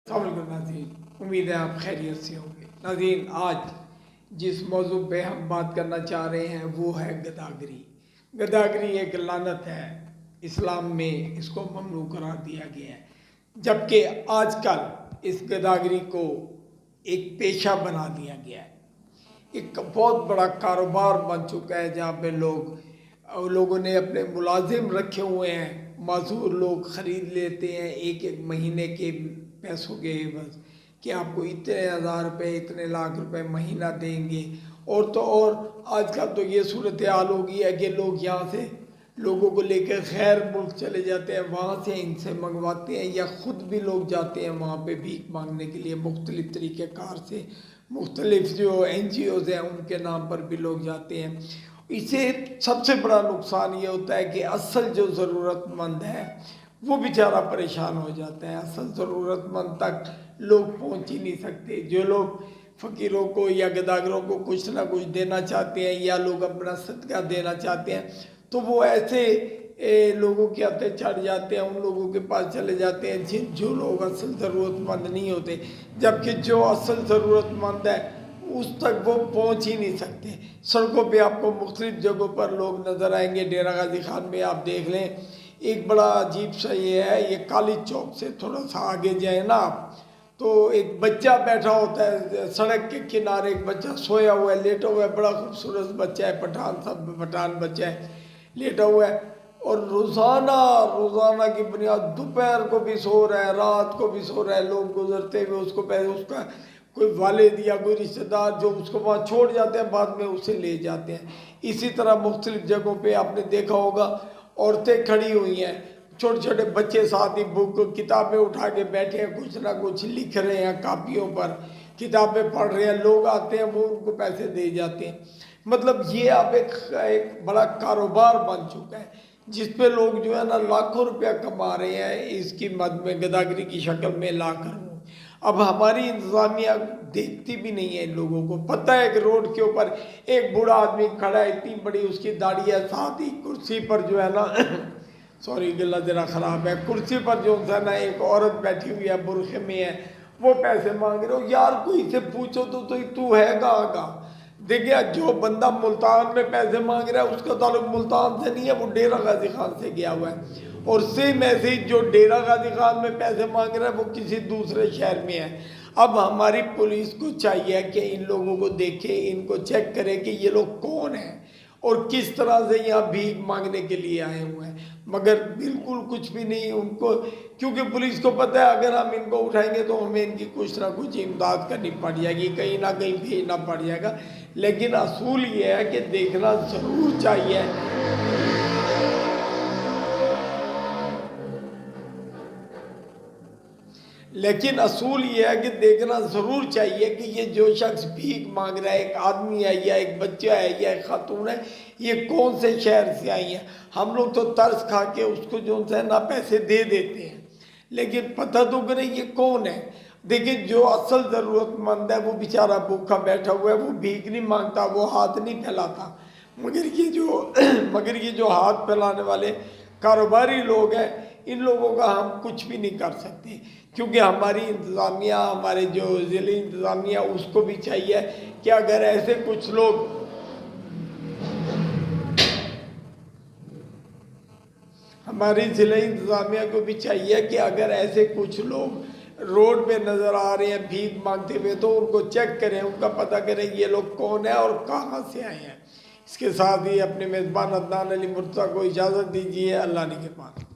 السلام علیکم ناظرین، امید ہے آپ خیریت سے ہوں گے۔ ناظرین، آج جس موضوع پہ ہم بات کرنا چاہ رہے ہیں وہ ہے گداگری۔ گداگری ایک لعنت ہے، اسلام میں اس کو ممنوع قرار دیا گیا ہے، جبکہ آج کل اس گداگری کو ایک پیشہ بنا دیا گیا ہے، ایک بہت بڑا کاروبار بن چکا ہے، جہاں پہ لوگوں نے اپنے ملازم رکھے ہوئے ہیں، معذور لوگ خرید لیتے ہیں ایک ایک مہینے کے پیسوں کے بس کہ آپ کو اتنے ہزار روپے اتنے لاکھ روپے مہینہ دیں گے۔ اور تو اور آج کل تو یہ صورتحال ہو گئی ہے کہ لوگ یہاں سے لوگوں کو لے کر غیر ملک چلے جاتے ہیں، وہاں سے ان سے منگواتے ہیں، یا خود بھی لوگ جاتے ہیں وہاں پہ بھیک مانگنے کے لیے مختلف طریقہ کار سے۔ مختلف جو NGOs ہیں ان کے نام پر بھی لوگ جاتے ہیں۔ اسے سب سے بڑا نقصان یہ ہوتا ہے کہ اصل جو ضرورت مند ہے وہ بیچارہ پریشان ہو جاتا ہے، اصل ضرورت مند تک لوگ پہنچ ہی نہیں سکتے۔ جو لوگ فقیروں کو یا گداگروں کو کچھ نہ کچھ دینا چاہتے ہیں یا لوگ اپنا صدقہ دینا چاہتے ہیں تو وہ ایسے لوگوں کے ہاتھے چڑھ جاتے ہیں، ان لوگوں کے پاس چلے جاتے ہیں جو لوگ اصل ضرورت مند نہیں ہوتے، جبکہ جو اصل ضرورت مند ہے اس تک وہ پہنچ ہی نہیں سکتے۔ سڑکوں پہ آپ کو مختلف جگہوں پر لوگ نظر آئیں گے۔ ڈیرہ غازی خان میں آپ دیکھ لیں، ایک بڑا عجیب سا یہ ہے، یہ کالج چوک سے تھوڑا سا آگے جائیں نا آپ تو ایک بچہ بیٹھا ہوتا ہے سڑک کے کنارے، ایک بچہ سویا ہوا ہے، لیٹا ہوا ہے، بڑا خوبصورت بچہ ہے، پٹھان بچہ ہے، لیٹا ہوا ہے، اور روزانہ کی بنیاد دوپہر کو بھی سو رہا ہے، رات کو بھی سو رہا ہے، لوگ گزرتے ہوئے اس کو اس کا کوئی والد یا کوئی رشتہ دار جو اس کو وہاں چھوڑ جاتے ہیں بعد میں اسے لے جاتے ہیں۔ اسی طرح مختلف جگہوں پہ آپ نے دیکھا ہوگا عورتیں کھڑی ہوئی ہیں، چھوٹے چھوٹے بچے ساتھ ہی بک کتابیں اٹھا کے بیٹھے ہیں، کچھ نہ کچھ لکھ رہے ہیں کاپیوں پر، کتابیں پڑھ رہے ہیں، لوگ آتے ہیں وہ ان کو پیسے دے جاتے ہیں۔ مطلب یہ اب ایک بڑا کاروبار بن چکا ہے جس پہ لوگ جو ہے نا لاکھوں روپیہ کما رہے ہیں اس کی مد میں گداگری کی شکل میں لا کر۔ اب ہماری انتظامیہ دیکھتی بھی نہیں ہے، ان لوگوں کو پتہ ہے کہ روڈ کے اوپر ایک بوڑھا آدمی کھڑا ہے، اتنی بڑی اس کی داڑھی ہے، ساتھ ہی کرسی پر جو ہے نا سوری گلا ذرا خراب ہے، کرسی پر جو ہے نا ایک عورت بیٹھی ہوئی ہے، برقعے میں ہے، وہ پیسے مانگ رہے ہو۔ یار کوئی سے پوچھو تو ہے کہاں کا؟ دیکھیں جو بندہ ملتان میں پیسے مانگ رہا ہے اس کا تعلق ملتان سے نہیں ہے، وہ ڈیرہ غازی خان سے گیا ہوا ہے، اور سیم ایسے ہی جو ڈیرہ غازی خان میں پیسے مانگ رہا ہے وہ کسی دوسرے شہر میں ہے۔ اب ہماری پولیس کو چاہیے کہ ان لوگوں کو دیکھے، ان کو چیک کرے کہ یہ لوگ کون ہیں اور کس طرح سے یہاں بھیک مانگنے کے لیے آئے ہوئے ہیں، مگر بالکل کچھ بھی نہیں ان کو، کیونکہ پولیس کو پتہ ہے اگر ہم ان کو اٹھائیں گے تو ہمیں ان کی کچھ نہ کچھ امداد کرنی پڑ جائے گی، کہیں نہ کہیں بھیجنا پڑ جائے گا۔ لیکن اصول یہ ہے کہ دیکھنا ضرور چاہیے کہ یہ جو شخص بھیک مانگ رہا ہے، ایک آدمی ہے یا ایک بچہ ہے یا ایک خاتون ہے، یہ کون سے شہر سے آئی ہیں۔ ہم لوگ تو ترس کھا کے اس کو جو ہے نا پیسے دے دیتے ہیں، لیکن پتہ تو کریں یہ کون ہے۔ دیکھیں جو اصل ضرورت مند ہے وہ بیچارہ بھوکا بیٹھا ہوا ہے، وہ بھیک نہیں مانگتا، وہ ہاتھ نہیں پھیلاتا، مگر یہ جو ہاتھ پھیلانے والے کاروباری لوگ ہیں ان لوگوں کا ہم کچھ بھی نہیں کر سکتے، کیونکہ ہماری انتظامیہ، ہمارے جو ضلعی انتظامیہ اس کو بھی چاہیے کہ اگر ایسے کچھ لوگ ہماری ضلعی انتظامیہ کو بھی چاہیے کہ اگر ایسے کچھ لوگ روڈ پہ نظر آ رہے ہیں بھیک مانگتے ہوئے تو ان کو چیک کریں، ان کا پتہ کریں یہ لوگ کون ہیں اور کہاں سے آئے ہیں۔ اس کے ساتھ ہی اپنے میزبان عدنان علی مرتضیٰ کو اجازت دیجیے۔ اللہ نگہبان۔